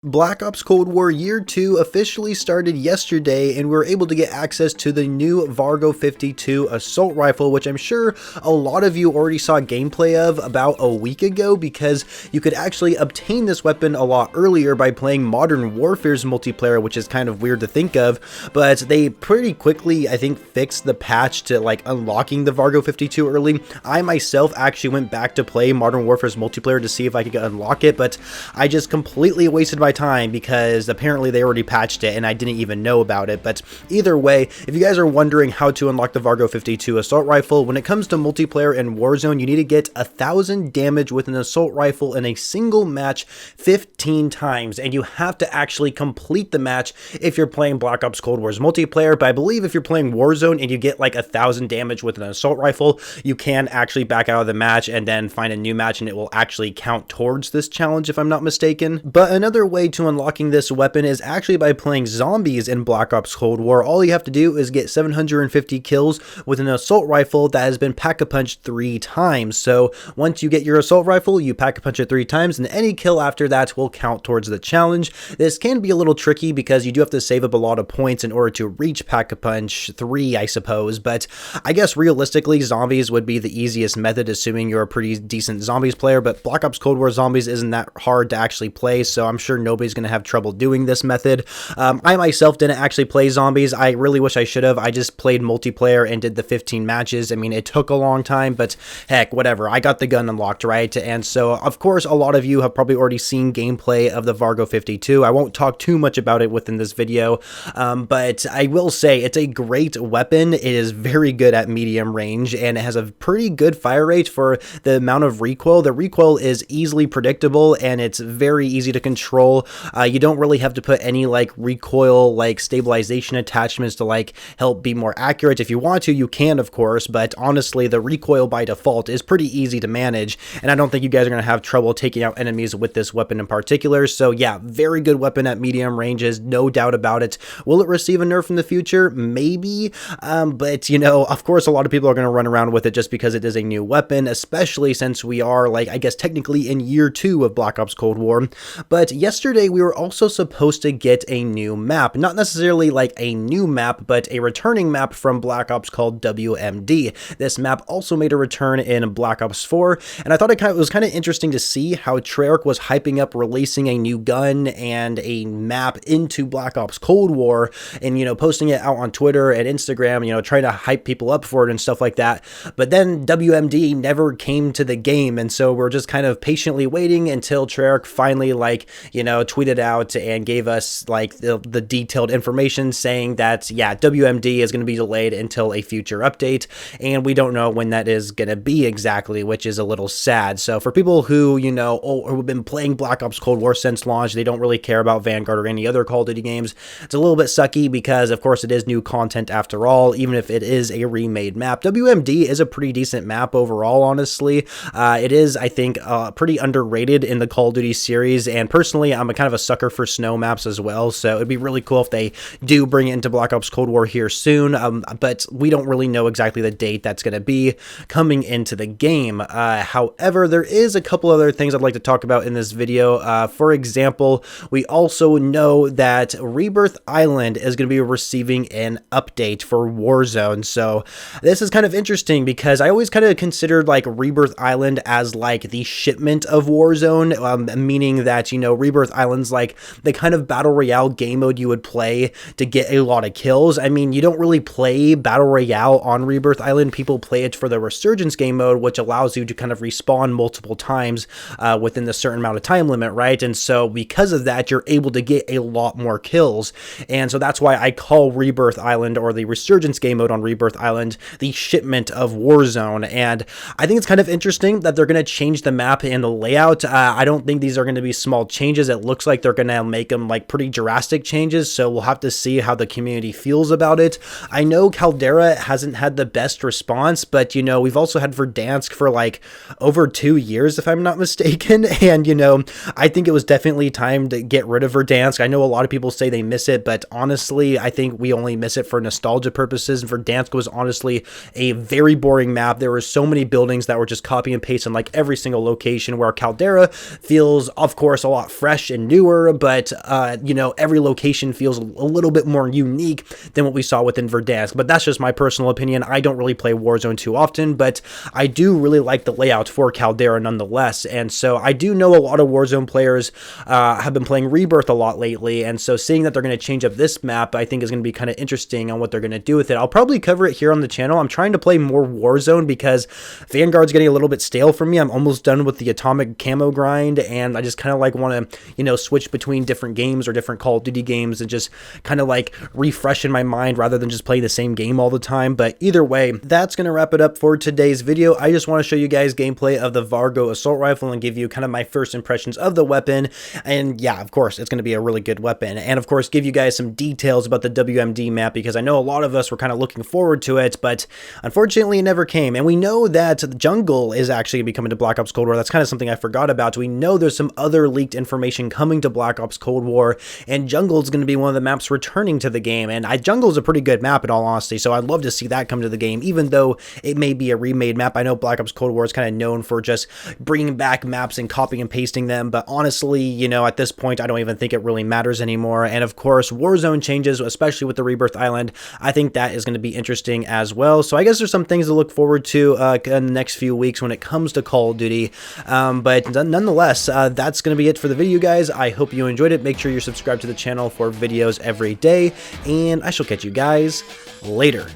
Black Ops Cold War Year 2 officially started yesterday, and we were able to get access to the new Vargo 52 assault rifle, which I'm sure a lot of you already saw gameplay of about a week ago, because you could actually obtain this weapon a lot earlier by playing Modern Warfare's multiplayer, which is kind of weird to think of, but they pretty quickly, I think, fixed the patch to like unlocking the Vargo 52 early. I myself actually went back to play Modern Warfare's multiplayer to see if I could unlock it, but I just completely wasted my time because apparently they already patched it and I didn't even know about it. But either way, if you guys are wondering how to unlock the Vargo 52 assault rifle, when it comes to multiplayer and Warzone, you need to get 1,000 damage with an assault rifle in a single match 15 times, and you have to actually complete the match if you're playing Black Ops Cold War's multiplayer. But I believe if you're playing Warzone and you get like 1,000 damage with an assault rifle, you can actually back out of the match and then find a new match, and it will actually count towards this challenge if I'm not mistaken. But another way to unlocking this weapon is actually by playing zombies in Black Ops Cold War. All you have to do is get 750 kills with an assault rifle that has been pack-a-punched 3 times. So once you get your assault rifle, you pack-a-punch it 3 times, and any kill after that will count towards the challenge. This can be a little tricky because you do have to save up a lot of points in order to reach pack-a-punch 3, I suppose, but I guess realistically zombies would be the easiest method, assuming you're a pretty decent zombies player. But Black Ops Cold War zombies isn't that hard to actually play, so I'm sure nobody's going to have trouble doing this method. I myself didn't actually play zombies. I really wish I should have. I just played multiplayer and did the 15 matches. I mean, it took a long time, but heck, whatever. I got the gun unlocked, right? And so, of course, a lot of you have probably already seen gameplay of the Vargo 52. I won't talk too much about it within this video, but I will say it's a great weapon. It is very good at medium range, and it has a pretty good fire rate for the amount of recoil. The recoil is easily predictable, and it's very easy to control. You don't really have to put any like recoil like stabilization attachments to like help be more accurate. If you want to, you can, of course, but honestly the recoil by default is pretty easy to manage, and I don't think you guys are going to have trouble taking out enemies with this weapon in particular. So yeah, very good weapon at medium ranges, no doubt about it. Will it receive a nerf in the future? Maybe, but you know, of course a lot of people are going to run around with it just because it is a new weapon, especially since we are like, I guess technically in year 2 of Black Ops Cold War. But yesterday we were also supposed to get a new map, not necessarily like a new map, but a returning map from Black Ops called WMD. This map also made a return in Black Ops 4, and I thought it was kind of interesting to see how Treyarch was hyping up releasing a new gun and a map into Black Ops Cold War, and you know, posting it out on Twitter and Instagram, you know, trying to hype people up for it and stuff like that. But then WMD never came to the game, and so we're just kind of patiently waiting until Treyarch finally, like, you know, tweeted out and gave us like the detailed information saying that yeah, WMD is going to be delayed until a future update, and we don't know when that is going to be exactly, which is a little sad. So for people who, you know, who have been playing Black Ops Cold War since launch, they don't really care about Vanguard or any other Call of Duty games. It's a little bit sucky because of course it is new content after all, even if it is a remade map. WMD is a pretty decent map overall, honestly. It is, I think, pretty underrated in the Call of Duty series, and personally I'm a kind of a sucker for snow maps as well, so it'd be really cool if they do bring it into Black Ops Cold War here soon, but we don't really know exactly the date that's going to be coming into the game. However, there is a couple other things I'd like to talk about in this video. For example, we also know that Rebirth Island is going to be receiving an update for Warzone, so this is kind of interesting because I always kind of considered like Rebirth Island as like the shipment of Warzone, meaning that, you know, Rebirth Island's like the kind of battle royale game mode you would play to get a lot of kills. I mean, you don't really play battle royale on Rebirth Island. People play it for the resurgence game mode, which allows you to kind of respawn multiple times within a certain amount of time limit, right? And so because of that, you're able to get a lot more kills, and so that's why I call Rebirth Island, or the resurgence game mode on Rebirth Island, the shipment of Warzone. And I think it's kind of interesting that they're going to change the map and the layout. I don't think these are going to be small changes. It looks like they're going to make them like pretty drastic changes, so we'll have to see how the community feels about it. I know Caldera hasn't had the best response, but you know, we've also had Verdansk for like over 2 years if I'm not mistaken, and you know, I think it was definitely time to get rid of Verdansk. I know a lot of people say they miss it, but honestly I think we only miss it for nostalgia purposes, and Verdansk was honestly a very boring map. There were so many buildings that were just copy and paste in like every single location, where Caldera feels, of course, a lot fresh fresh and newer, but, you know, every location feels a little bit more unique than what we saw within Verdansk. But that's just my personal opinion. I don't really play Warzone too often, but I do really like the layout for Caldera nonetheless. And so I do know a lot of Warzone players have been playing Rebirth a lot lately, and so seeing that they're going to change up this map, I think is going to be kind of interesting on what they're going to do with it. I'll probably cover it here on the channel. I'm trying to play more Warzone because Vanguard's getting a little bit stale for me. I'm almost done with the atomic camo grind, and I just kind of like want to, you know, switch between different games or different Call of Duty games and just kind of like refresh in my mind rather than just play the same game all the time. But either way, that's going to wrap it up for today's video. I just want to show you guys gameplay of the Vargo assault rifle and give you kind of my first impressions of the weapon. And yeah, of course, it's going to be a really good weapon. And of course, give you guys some details about the WMD map, because I know a lot of us were kind of looking forward to it, but unfortunately it never came. And we know that the jungle is actually going to be coming to Black Ops Cold War. That's kind of something I forgot about. We know there's some other leaked information coming to Black Ops Cold War, and jungle is going to be one of the maps returning to the game. And jungle is a pretty good map in all honesty, so I'd love to see that come to the game, even though it may be a remade map. I know Black Ops Cold War is kind of known for just bringing back maps and copying and pasting them, but honestly, you know, at this point, I don't even think it really matters anymore. And of course, Warzone changes, especially with the Rebirth Island. I think that is going to be interesting as well. So I guess there's some things to look forward to in the next few weeks when it comes to Call of Duty. But nonetheless, that's going to be it for the video, guys. I hope you enjoyed it. Make sure you're subscribed to the channel for videos every day, and I shall catch you guys later.